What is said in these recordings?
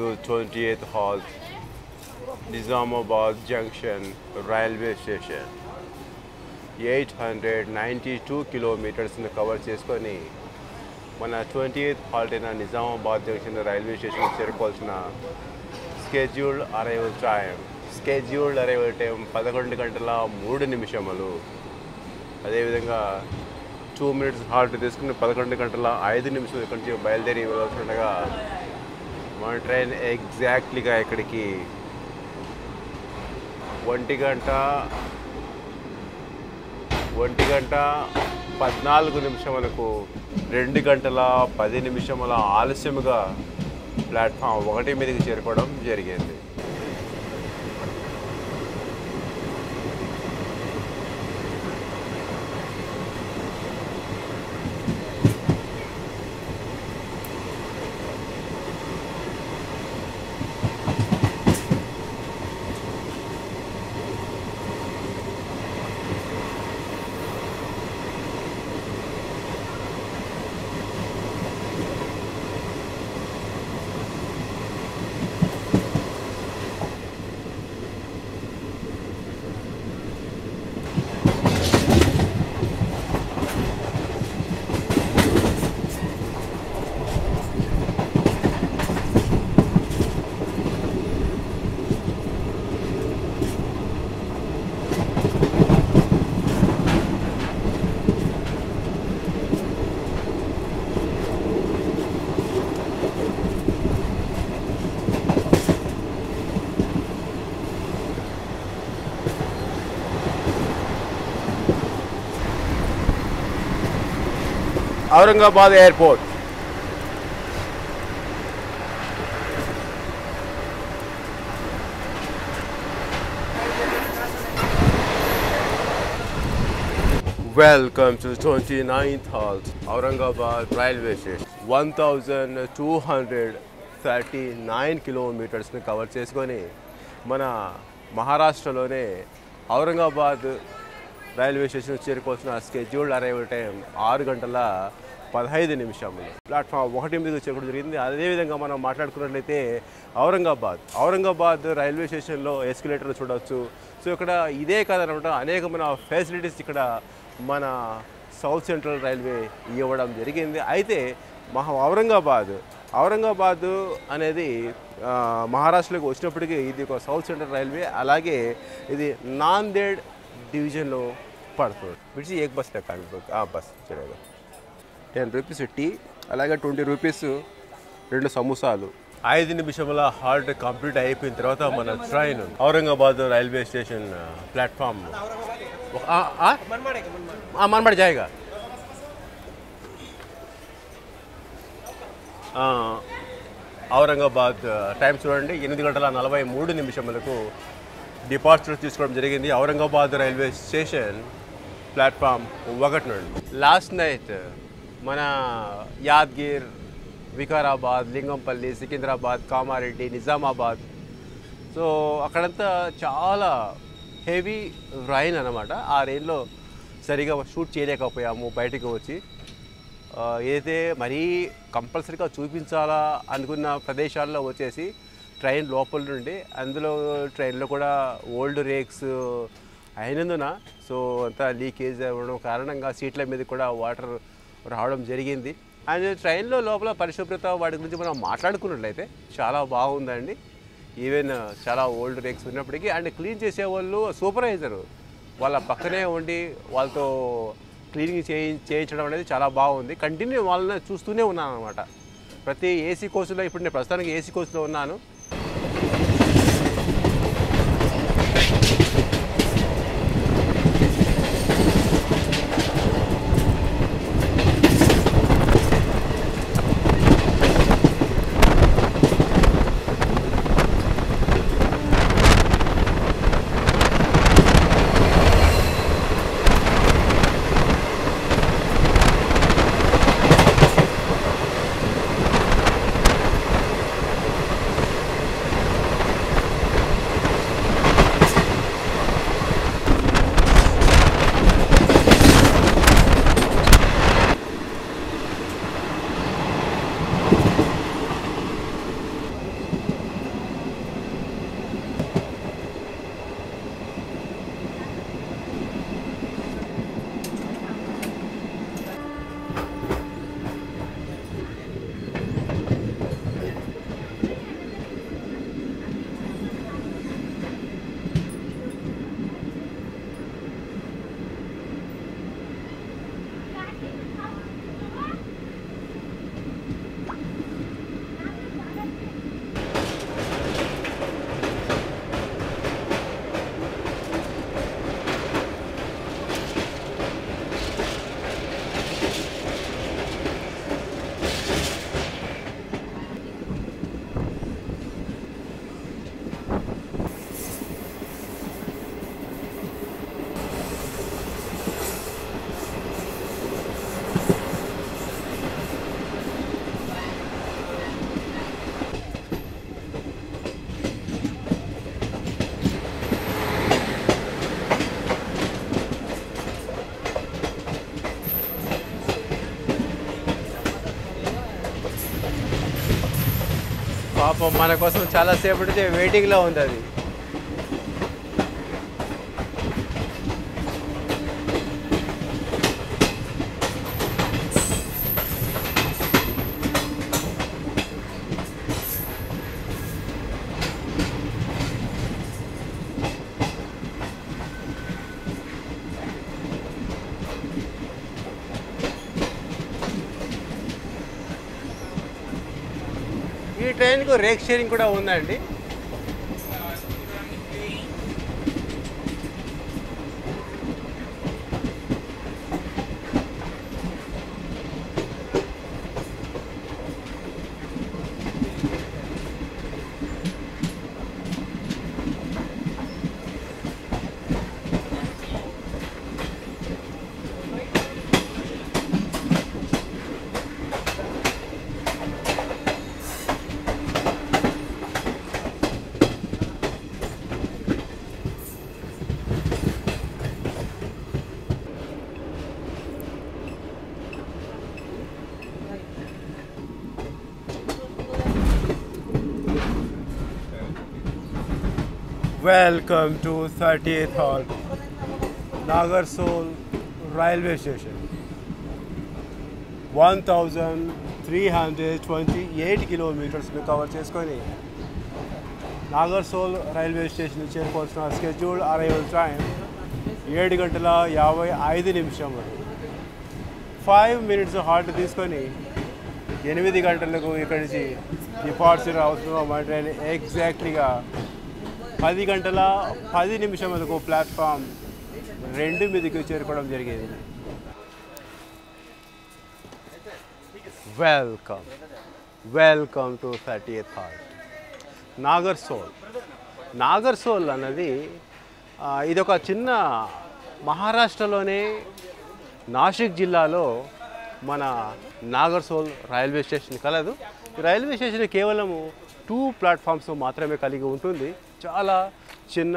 to 28th Halt, Nizamabad Junction Railway Station. 892 kilometers ని cover చేసుకొని మన 28th halt అయిన నిజామాబాద్ జంక్షన్ రైల్వే స్టేషన్ చేరుకోవాల్సిన స్కెడ్యూల్డ్ అరైవల్ టైం 11 గంటల 3 నిమిషములు. అదేవిధంగా 2 minutes హాల్ట్ తీసుకుని 11 గంటల 5 నిమిషాలు ఇక్కడి నుంచి బయలుదేరి వెళ్ళాల్సిండగా మన ట్రైన్ ఎగ్జాక్ట్లీగా ఇక్కడికి 1 గంట 14 నిమిషములకు 2 గంటల 10 నిమిషముల ఆలస్యముగా ప్లాట్ఫామ్ 1 మీదకి చేరుకోవడం జరిగింది. Aurangabad Airport. Welcome to 29th halt, Aurangabad Railway Station. 1239 kilometers ని కవర్ చేసుకొని మన మహారాష్ట్రలోనే ఔరంగాబాద్ రైల్వే స్టేషన్ చేరుకోవాల్సిన స్కెడ్యూల్డ్ అరైవల్ టైం 6 గంటల 15 నిమిషములు. ప్లాట్ఫామ్ 1 మీదకి చేరుకోవడం జరిగింది. అదేవిధంగా మనం మాట్లాడుకున్నట్లయితే ఔరంగాబాద్ రైల్వే స్టేషన్లో ఎస్కలేటర్ చూడవచ్చు. సో ఇక్కడ ఇదే కాదనమాట, అనేకమైన ఫెసిలిటీస్ ఇక్కడ మన సౌత్ సెంట్రల్ రైల్వే ఇవ్వడం జరిగింది. అయితే ఔరంగాబాద్ అనేది మహారాష్ట్రలోకి వచ్చినప్పటికీ ఇది ఒక సౌత్ సెంట్రల్ రైల్వే, అలాగే ఇది నాందేడ్ డివిజన్లో పడుతుంది. విడిచి ఏక్ బస్ లెక్క బస్ చలేగా 10 రూపీస్ టీ, అలాగే 20 రూపీస్ 2 సమోసాలు. 5 నిమిషముల హాల్ట్ కంప్లీట్ అయిపోయిన తర్వాత మన train Aurangabad railway station platform మనమాడ జాయిగా ఔరంగాబాద్ టైం చూడండి, 8 గంటల 43 నిమిషములకు డిపార్చర్ తీసుకోవడం జరిగింది ఔరంగాబాద్ రైల్వే స్టేషన్ ప్లాట్ఫామ్ 1 నుండి. లాస్ట్ నైట్ మన యాద్గిర్, వికారాబాద్, లింగంపల్లి, సికింద్రాబాద్, కామారెడ్డి, నిజామాబాద్, సో అక్కడంతా చాలా హెవీ రైన్ అన్నమాట. ఆ రైన్లో సరిగా షూట్ చేయలేకపోయాము బయటకు వచ్చి. ఏదైతే మరీ కంపల్సరీగా చూపించాలా అనుకున్న ప్రదేశాల్లో వచ్చేసి ట్రైన్ లోపల నుండి, అందులో ట్రైన్లో కూడా ఓల్డ్ రేక్స్ అయినందున సో అంతా లీకేజ్ అవ్వడం కారణంగా సీట్ల మీద కూడా వాటర్ రావడం జరిగింది. అండ్ ట్రైన్లో లోపల పరిశుభ్రత వాటి గురించి మనం మాట్లాడుకున్నట్లయితే చాలా బాగుందండి. ఈవెన్ చాలా ఓల్డ్ రేక్స్ ఉన్నప్పటికీ అండ్ క్లీన్ చేసేవాళ్ళు సూపర్వైజరు వాళ్ళ పక్కనే ఉండి వాళ్ళతో క్లీనింగ్ చేయించడం అనేది చాలా బాగుంది. కంటిన్యూ వాళ్ళని చూస్తూనే ఉన్నాను అనమాట. ప్రతి ఏసీ కోచ్లో, ఇప్పుడు నేను ప్రస్తుతానికి ఏసీ కోచ్లో ఉన్నాను. పాపం మన కోసం చాలాసేపటి వెయిటింగ్లో ఉంది అది. ఈ ట్రైన్కు రేక్ షేరింగ్ కూడా ఉందండి. Welcome to 30th Halt, Nagarsoil Railway Station. 1328 కిలోమీటర్స్ని కవర్ చేసుకొని నాగర్సోల్ రైల్వే స్టేషన్ చేరుకోవాల్సిన scheduled arrival time 7:55 5 minutes halt తీసుకొని 8 గంటలకు ఇక్కడి నుంచి డిపార్చర్ అవసరం. మన ట్రైన్ ఎగ్జాక్ట్లీగా 10:10 ప్లాట్ఫామ్ 2 మీదకి చేరుకోవడం జరిగేది. Welcome to 30th halt Nagarsol అన్నది ఇదొక చిన్న మహారాష్ట్రలోనే నాసిక్ జిల్లాలో మన నాగర్సోల్ రైల్వే స్టేషన్ కలదు. ఈ రైల్వే స్టేషన్ కేవలము 2 ప్లాట్ఫామ్స్ మాత్రమే కలిగి ఉంటుంది. చాలా చిన్న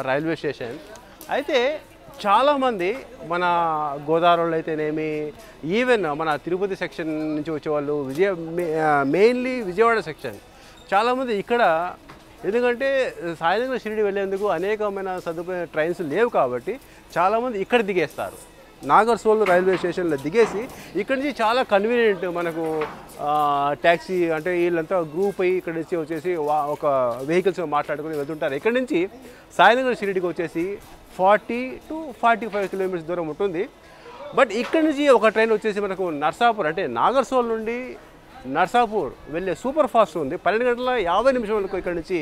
రైల్వే స్టేషన్. అయితే చాలామంది మన గోదావరిలో అయితేనేమి, ఈవెన్ మన తిరుపతి సెక్షన్ నుంచి వచ్చేవాళ్ళు, మెయిన్లీ విజయవాడ సెక్షన్ చాలామంది ఇక్కడ, ఎందుకంటే సాయంత్రం షిరిడి వెళ్ళేందుకు అనేకమైన సదుపాయ ట్రైన్స్ లేవు కాబట్టి చాలామంది ఇక్కడ దిగేస్తారు. నాగర్సోల్ రైల్వే స్టేషన్లో దిగేసి ఇక్కడి నుంచి చాలా కన్వీనియంట్ మనకు ట్యాక్సీ అంటే వీళ్ళంతా గ్రూప్ అయ్యి ఇక్కడి నుంచి వచ్చేసి ఒక వెహికల్స్ మాట్లాడుకొని వెళ్తుంటారు. ఇక్కడి నుంచి సాయంత్రం షిరిడికి వచ్చేసి 40 to 45 కిలోమీటర్స్ దూరం ఉంటుంది. బట్ ఇక్కడి నుంచి ఒక ట్రైన్ వచ్చేసి మనకు నర్సాపూర్ అంటే నాగర్సోల్ నుండి నర్సాపూర్ వెళ్ళే సూపర్ ఫాస్ట్ ఉంది. 12:50 ఇక్కడి నుంచి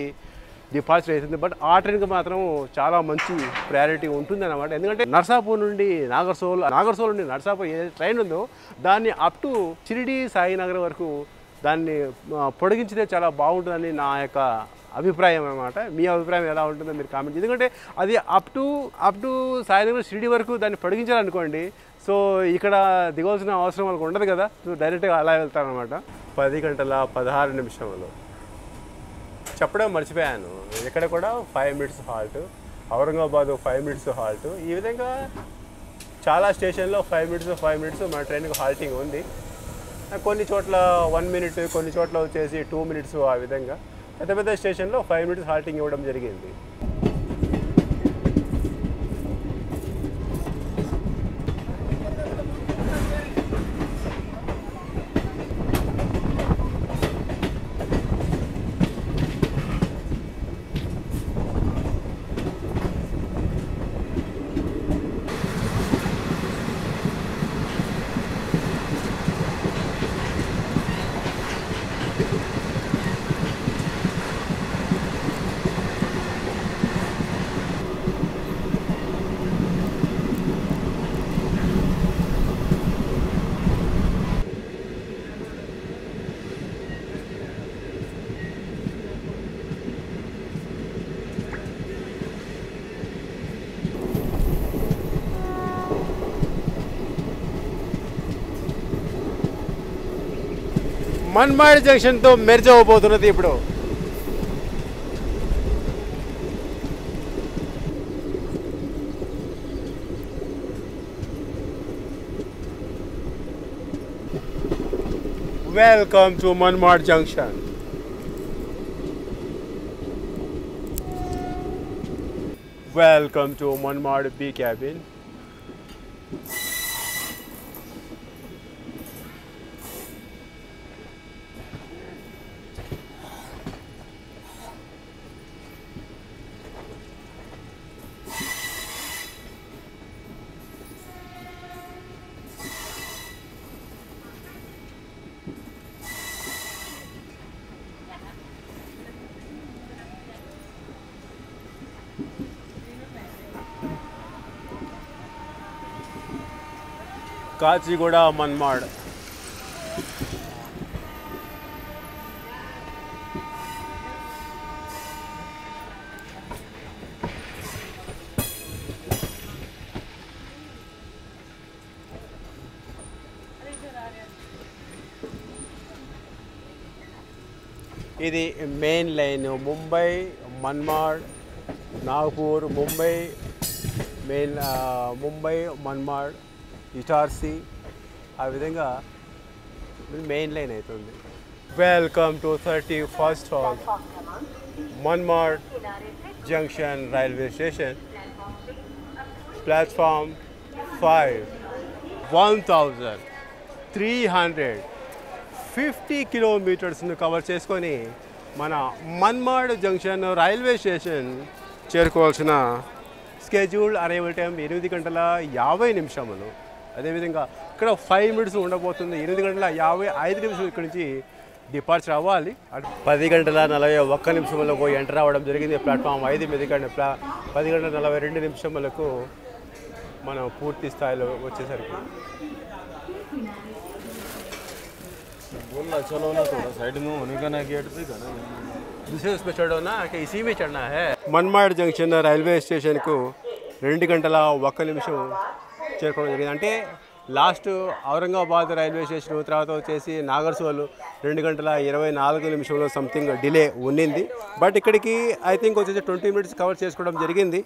డిపార్చర్ అవుతుంది. బట్ ఆ ట్రైన్కి మాత్రం చాలా మంచి ప్రయారిటీ ఉంటుంది అన్నమాట. ఎందుకంటే నర్సాపూర్ నుండి నాగర్సోల్ నుండి నర్సాపూర్ ఏ ట్రైన్ ఉందో దాన్ని అప్ టు షిరిడి సాయినగర్ వరకు దాన్ని పొడిగించితే చాలా బాగుంటుందని నా యొక్క అభిప్రాయం అన్నమాట. మీ అభిప్రాయం ఎలా ఉంటుందో మీరు కామెంట్. ఎందుకంటే అది అప్ టు సాయినగర్ షిరిడి వరకు దాన్ని పొడిగించాలనుకోండి, సో ఇక్కడ దిగవలసిన అవసరం వాళ్ళకి ఉండదు కదా. సో డైరెక్ట్గా అలా వెళ్తారనమాట. 10:16 చెప్పడం మర్చిపోయాను. ఇక్కడ కూడా 5 minutes halt, Aurangabad 5 minutes halt. ఈ విధంగా చాలా స్టేషన్లో 5 minutes మన ట్రైన్కి హాల్టింగ్ ఉంది. కొన్ని చోట్ల 1 minute, కొన్ని చోట్ల వచ్చేసి 2 minutes. ఆ విధంగా పెద్ద పెద్ద స్టేషన్లో 5 minutes హాల్టింగ్ ఇవ్వడం జరిగింది. మన్మాడ్ జంక్షన్తో మెర్జ్ అవ్వబోతున్నది ఇప్పుడు. Welcome to Manmad junction. Welcome to Manmad B cabin. Kacheguda Manmad. ఇది main line Mumbai Manmad Nagpur Mumbai main Mumbai Manmad Itarsi ఆ విధంగా మెయిన్ లైన్ అవుతుంది. Welcome to 31st halt Manmad junction railway station platform 5 1350 కిలోమీటర్స్ను కవర్ చేసుకొని మన మన్మాడ్ జంక్షన్ రైల్వే స్టేషన్ చేరుకోవాల్సిన స్కెడ్యూల్డ్ అరైవల్ టైం 8:50. అదేవిధంగా ఇక్కడ 5 మినిట్స్ ఉండబోతుంది. 8:55 ఇక్కడి నుంచి డిపార్చర్ అవ్వాలి. 10:41 ఎంటర్ అవ్వడం జరిగింది. ప్లాట్ఫామ్ 5 మీద 10:42 మనం పూర్తి స్థాయిలో వచ్చేసరికి మన్మాడ్ జంక్షన్ రైల్వే స్టేషన్కు 2:01 చేరుకోవడం జరిగింది. అంటే లాస్ట్ ఔరంగాబాద్ రైల్వే స్టేషన్ తర్వాత వచ్చేసి నాగర్సోల్ 2:24 సంథింగ్ డిలే ఉన్నింది. బట్ ఇక్కడికి ఐ థింక్ వచ్చేసి 20 మినిట్స్ కవర్ చేసుకోవడం జరిగింది.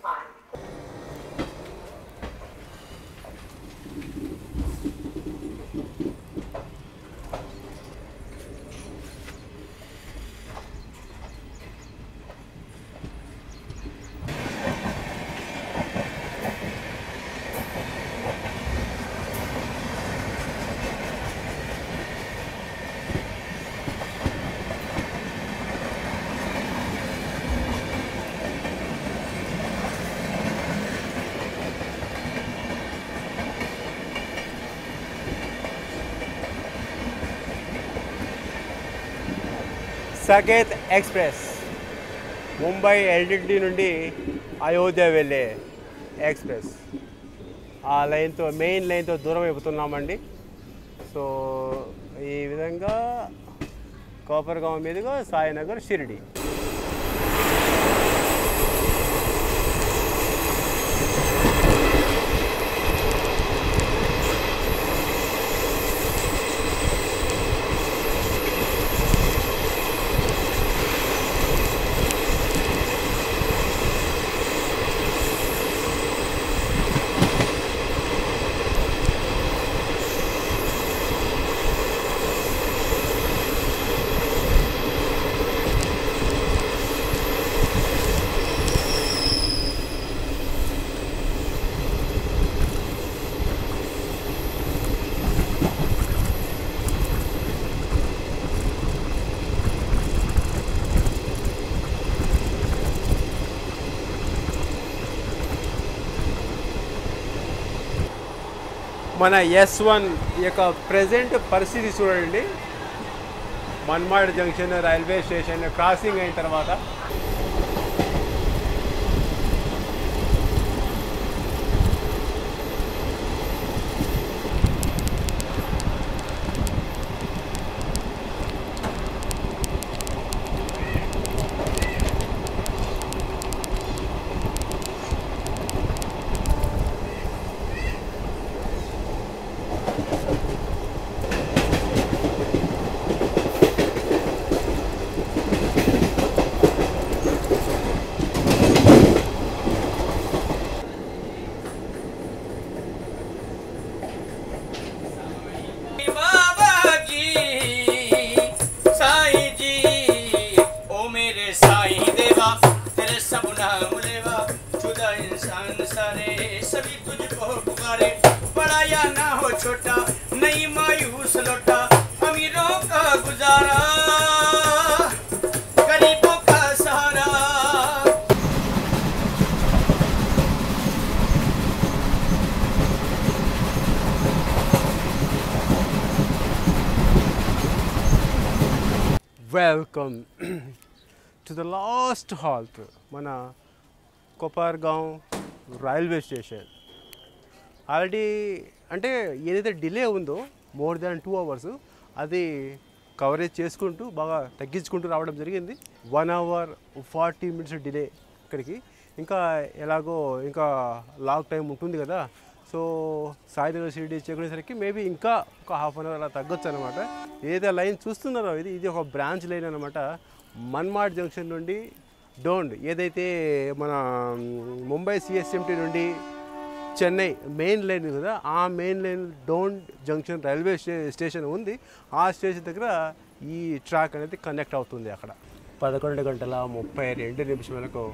సకేత్ ఎక్స్ప్రెస్ ముంబై ఎల్టీటీ నుండి అయోధ్య వెళ్ళే ఎక్స్ప్రెస్ ఆ లైన్తో మెయిన్ లైన్తో దూరం అయిపోతున్నామండి. సో ఈ విధంగా కోపర్గాం మీదుగా సాయినగర్ షిరిడి. మన S1 యొక్క ప్రజెంట్ పరిస్థితి చూడండి. Manmad junction railway station crossing అయిన తర్వాత सा इंसान सारे सभी तुझको पुकारे बड़ा या ना हो छोटा नहीं मायूस लौटा अमीरों का गुजारा गरीबों का सहारा welcome to the last halt మన కొప్పర్గాం రైల్వే స్టేషన్. ఆల్రెడీ అంటే ఏదైతే డిలే ఉందో మోర్ దాన్ 2 hours అది కవరేజ్ చేసుకుంటూ బాగా తగ్గించుకుంటూ రావడం జరిగింది. 1 hour 40 minutes డిలే ఇక్కడికి. ఇంకా ఎలాగో ఇంకా లాంగ్ టైం ఉంటుంది కదా, సో సాయినగర్ షిరిడి చేరుకునేసరికి మేబీ ఇంకా ఒక ½ an hour అలా తగ్గొచ్చు అనమాట. ఏదైతే లైన్ చూస్తున్నారో ఇది ఒక బ్రాంచ్ లైన్ అనమాట. మన్మాడ్ జంక్షన్ నుండి డోండ్, ఏదైతే మన ముంబై సిఎస్ఎంటీ నుండి చెన్నై మెయిన్ లైన్ కదా, ఆ main line Daund junction railway station ఉంది. ఆ స్టేషన్ దగ్గర ఈ ట్రాక్ అనేది కనెక్ట్ అవుతుంది. అక్కడ 11:32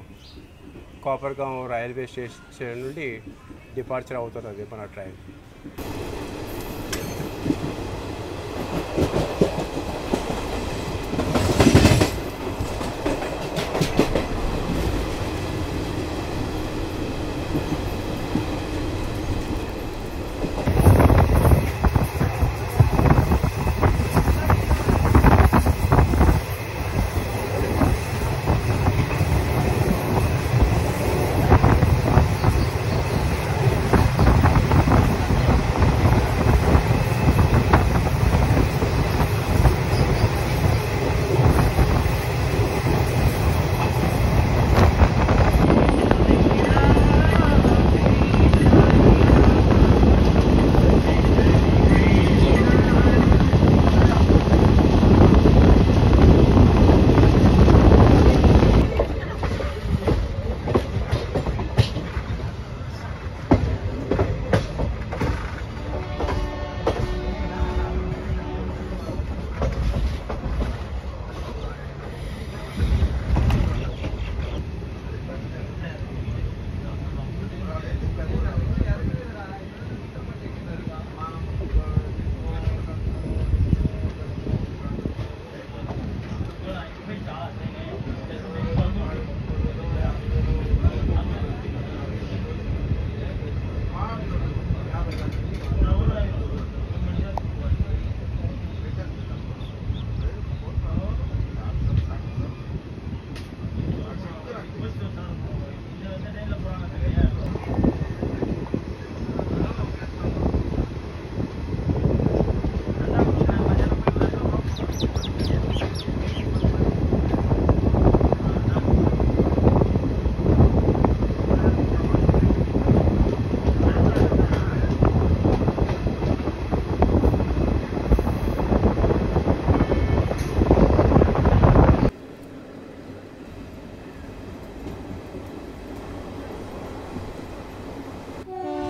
కొప్పర్గాం రైల్వే స్టేషన్ నుండి డిపార్చర్ అవుతున్నది మన ట్రైన్.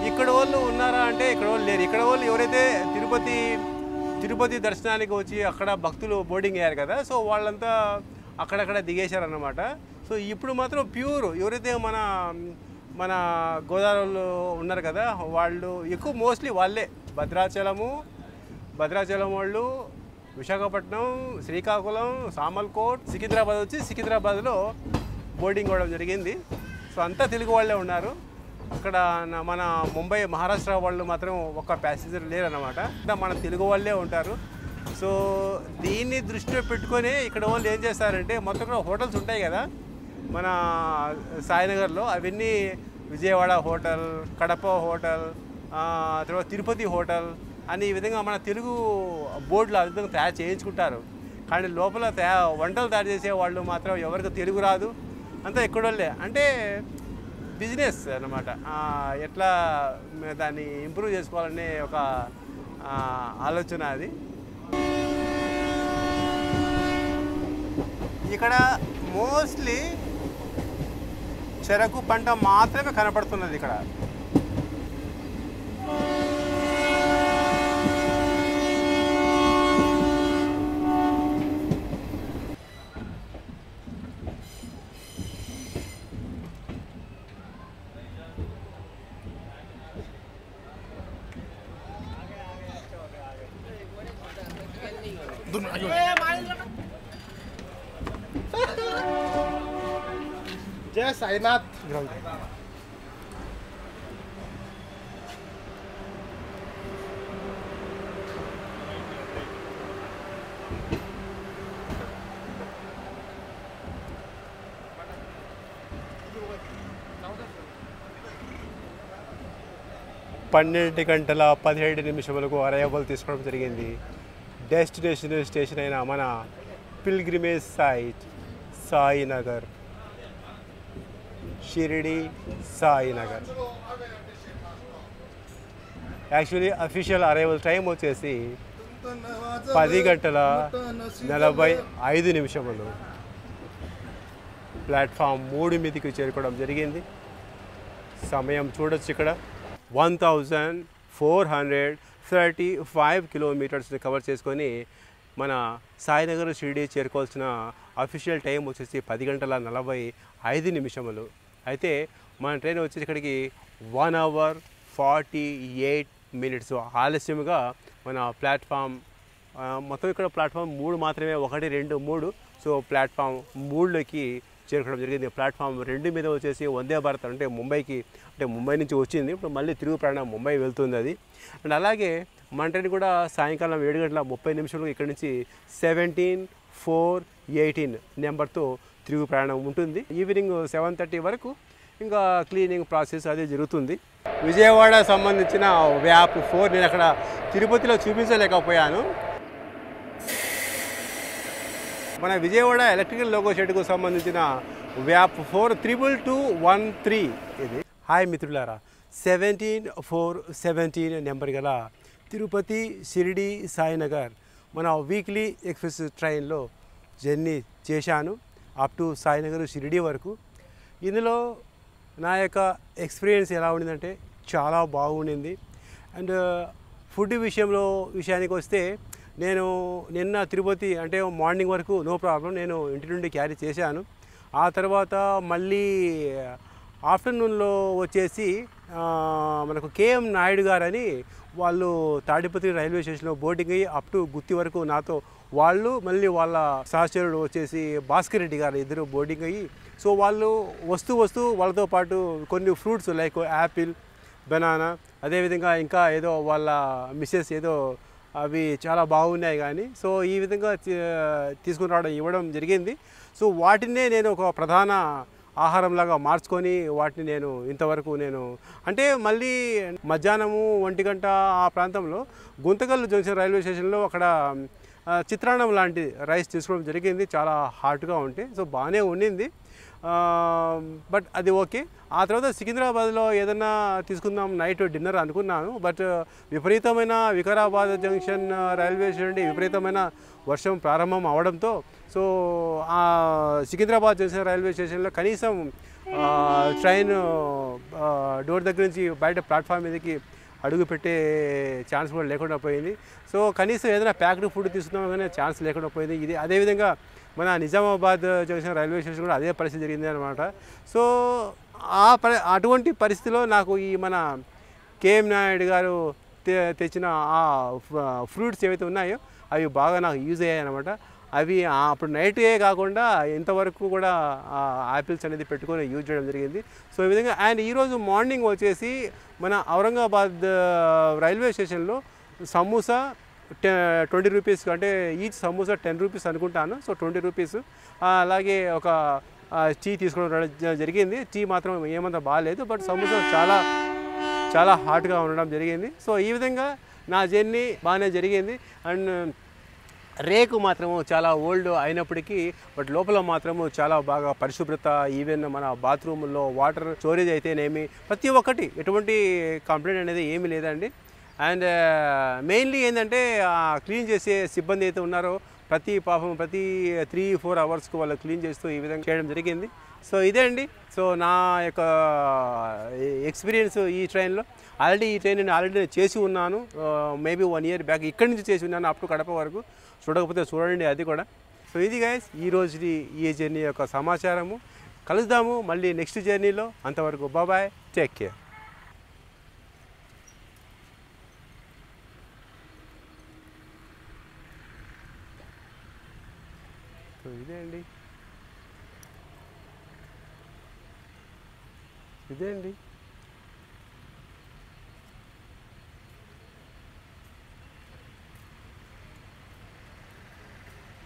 ఇక్కడ వాళ్ళు ఉన్నారా అంటే ఇక్కడ వాళ్ళు లేరు. ఇక్కడ వాళ్ళు ఎవరైతే తిరుపతి దర్శనానికి వచ్చి అక్కడ భక్తులు బోర్డింగ్ అయ్యారు కదా, సో వాళ్ళంతా అక్కడక్కడ దిగేశారన్నమాట. సో ఇప్పుడు మాత్రం ప్యూర్ ఎవరైతే మన గోదావరిలో ఉన్నారు కదా, వాళ్ళు ఎక్కువ మోస్ట్లీ వాళ్ళే భద్రాచలం వాళ్ళు, విశాఖపట్నం, శ్రీకాకుళం, సామల్కోట్, సికింద్రాబాద్ వచ్చి సికింద్రాబాద్లో బోర్డింగ్ అవ్వడం జరిగింది. సో అంతా తెలుగు వాళ్ళే ఉన్నారు. ఇక్కడ మన ముంబై మహారాష్ట్ర వాళ్ళు మాత్రం ఒక్క ప్యాసింజర్ లేరన్నమాట. మన తెలుగు వాళ్ళే ఉంటారు. సో దీన్ని దృష్టిలో పెట్టుకొని ఇక్కడ వాళ్ళు ఏం చేస్తారంటే మొత్తం కూడా హోటల్స్ ఉంటాయి కదా మన సాయినగర్లో, అవన్నీ విజయవాడ హోటల్, కడప హోటల్, తర్వాత తిరుపతి హోటల్ అని ఈ విధంగా మన తెలుగు బోర్డులు ఆ విధంగా తయారు చేయించుకుంటారు. కానీ లోపల వంటలు తయారు చేసే వాళ్ళు మాత్రం ఎవరికి తెలుగు రాదు, అంతా ఎక్కడోళ్ళే. అంటే బిజినెస్ అన్నమాట. ఎట్లా దాన్ని ఇంప్రూవ్ చేసుకోవాలనే ఒక ఆలోచన అది. ఇక్కడ మోస్ట్లీ చెరకు పంట మాత్రమే కనపడుతున్నది ఇక్కడ. जय साईनाथ ग्राउंड. పన్నెండు గంటల 17 నిమిషములకు అరైవల్ తీసుకోవడం జరిగింది. డెస్టినేషన్ స్టేషన్ అయిన మన pilgrimage site Sainagar, Shirdi Sainagar. Actually official arrival time వచ్చేసి 10 గంటల 45 నిమిషములు. ప్లాట్ఫామ్ 3 మీదకి చేరుకోవడం జరిగింది. సమయం చూడొచ్చు ఇక్కడ 1435 కిలోమీటర్స్ని కవర్ చేసుకొని మన సాయినగర్ షిరిడి చేరుకోవాల్సిన అఫీషియల్ టైం వచ్చేసి 10 గంటల 45 నిమిషములు. అయితే మన ట్రైన్ వచ్చేసి ఇక్కడికి 1 hour 48 minutes ఆలస్యంగా మన ప్లాట్ఫామ్ మొత్తం ఇక్కడ ప్లాట్ఫామ్ 3 మాత్రమే, 1, 2, 3. సో ప్లాట్ఫామ్ 3లోకి చేరుకోవడం జరిగింది. ప్లాట్ఫామ్ 2 మీద వచ్చేసి వందే భారత్ అంటే ముంబై నుంచి వచ్చింది. ఇప్పుడు మళ్ళీ తిరుగు ప్రయాణం ముంబై వెళ్తుంది అది. అండ్ అలాగే మన ట్రైన్ కూడా సాయంకాలం 7 గంటల 30 నిమిషాలకు ఇక్కడ నుంచి 17-4-18 నెంబర్తో తిరుగు ప్రయాణం ఉంటుంది. ఈవినింగ్ 7:30 వరకు ఇంకా క్లీనింగ్ ప్రాసెస్ అది జరుగుతుంది. విజయవాడ సంబంధించిన వ్యాప్ 4 నేను అక్కడ తిరుపతిలో చూపించలేకపోయాను. మన విజయవాడ ఎలక్ట్రికల్ లోగో షెడ్కు సంబంధించిన వ్యాప్ 42213 ఇది. హాయ్ మిత్రులారా, 17-4-17 నెంబర్ గల తిరుపతి షిరిడి సాయినగర్ మన వీక్లీ ఎక్స్ప్రెస్ ట్రైన్లో జర్నీ చేశాను అప్ టు సాయినగర్ షిరిడి వరకు. ఇందులో నా యొక్క ఎక్స్పీరియన్స్ ఎలా ఉండిందంటే చాలా బాగుండింది. అండ్ ఫుడ్ విషయానికి వస్తే నేను నిన్న తిరుపతి అంటే మార్నింగ్ వరకు నో ప్రాబ్లం నేను ఇంటి నుండి క్యారీ చేశాను. ఆ తర్వాత మళ్ళీ ఆఫ్టర్నూన్లో వచ్చేసి మనకు కేఎం నాయుడు గారని వాళ్ళు తాడిపత్రి రైల్వే స్టేషన్లో బోర్డింగ్ అయ్యి అప్ టు గుత్తి వరకు నాతో వాళ్ళు మళ్ళీ వాళ్ళ సహచరుడు వచ్చేసి భాస్కర్ రెడ్డి గారు ఇద్దరు బోర్డింగ్ అయ్యి, సో వాళ్ళు వస్తూ వాళ్ళతో పాటు కొన్ని ఫ్రూట్స్ లైక్ యాపిల్, బనానా, అదేవిధంగా ఇంకా ఏదో వాళ్ళ మిస్సెస్ ఏదో అవి చాలా బాగున్నాయి కానీ సో ఈ విధంగా తీసుకుని ఇవ్వడం జరిగింది. సో వాటినే నేను ఒక ప్రధాన ఆహారంలాగా మార్చుకొని వాటిని నేను ఇంతవరకు అంటే మళ్ళీ మధ్యాహ్నము 1 గంట ఆ ప్రాంతంలో గుంతకల్లు జంక్షన్ రైల్వే స్టేషన్లో అక్కడ చిత్రాన్నం లాంటి రైస్ తీసుకోవడం జరిగింది. చాలా హాట్గా ఉంటే సో బాగానే ఉండింది, బట్ అది ఓకే. ఆ తర్వాత సికింద్రాబాద్లో ఏదన్నా తీసుకుందాం నైట్ డిన్నర్ అనుకున్నాను. బట్ విపరీతమైన వికారాబాద్ జంక్షన్ రైల్వే స్టేషన్ నుండి విపరీతమైన వర్షం ప్రారంభం అవడంతో సో ఆ సికింద్రాబాద్ జంక్షన్ రైల్వే స్టేషన్లో కనీసం ట్రైన్ డోర్ దగ్గర నుంచి బయట ప్లాట్ఫామ్ మీదకి అడుగు పెట్టే ఛాన్స్ కూడా లేకుండా పోయింది. సో కనీసం ఏదైనా ప్యాక్డ్ ఫుడ్ తీసుకుందాం కానీ ఛాన్స్ లేకుండా పోయింది. ఇది అదేవిధంగా మన నిజామాబాద్ జంక్షన్ రైల్వే స్టేషన్ కూడా అదే పరిస్థితి జరిగింది అనమాట. సో అటువంటి పరిస్థితిలో నాకు ఈ మన కేఎం నాయుడు గారు తెచ్చిన ఆ ఫ్రూట్స్ ఏవైతే ఉన్నాయో అవి బాగా నాకు యూజ్ అయ్యాయి అనమాట. అవి అప్పుడు నైటే కాకుండా ఇంతవరకు కూడా యాపిల్స్ అనేది పెట్టుకొని యూజ్ చేయడం జరిగింది. సో ఈ విధంగా అండ్ ఈరోజు మార్నింగ్ వచ్చేసి మన ఔరంగాబాద్ రైల్వే స్టేషన్లో సమోసా 20 రూపీస్, అంటే ఈచ్ సమోసా 10 రూపీస్ అనుకుంటాను. So 20 rupees. అలాగే ఒక టీ తీసుకోవడం జరిగింది. టీ మాత్రం ఏమంత బాగాలేదు, బట్ సమోసా చాలా హాట్గా ఉండడం జరిగింది. సో ఈ విధంగా నా జర్నీ బాగానే జరిగింది. అండ్ రేకు మాత్రము చాలా ఓల్డ్ అయినప్పటికీ బట్ లోపల మాత్రము చాలా బాగా పరిశుభ్రత, ఈవెన్ మన బాత్రూంలో వాటర్ స్టోరేజ్ అయితేనేమి ప్రతి ఒక్కటి ఎటువంటి కంప్లైంట్ అనేది ఏమీ లేదండి. అండ్ మెయిన్లీ ఏంటంటే క్లీన్ చేసే సిబ్బంది అయితే ఉన్నారో ప్రతి 3-4 అవర్స్కు వాళ్ళు క్లీన్ చేస్తూ ఈ విధంగా చేయడం జరిగింది. సో ఇదే అండి. సో నా యొక్క ఎక్స్పీరియన్స్ ఈ ట్రైన్లో. ఆల్రెడీ ఈ ట్రైన్ నేను ఆల్రెడీ చేసి ఉన్నాను, మేబీ 1 year బ్యాక్ ఇక్కడి నుంచి చేసి ఉన్నాను అప్ టు కడప వరకు. చూడకపోతే చూడండి అది కూడా. సో ఇది గైస్ ఈ రోజుది ఈ జర్నీ యొక్క సమాచారము. కలుద్దాము మళ్ళీ నెక్స్ట్ జర్నీలో. అంతవరకు బాయ్, టేక్ కేర్. ఇదేంటి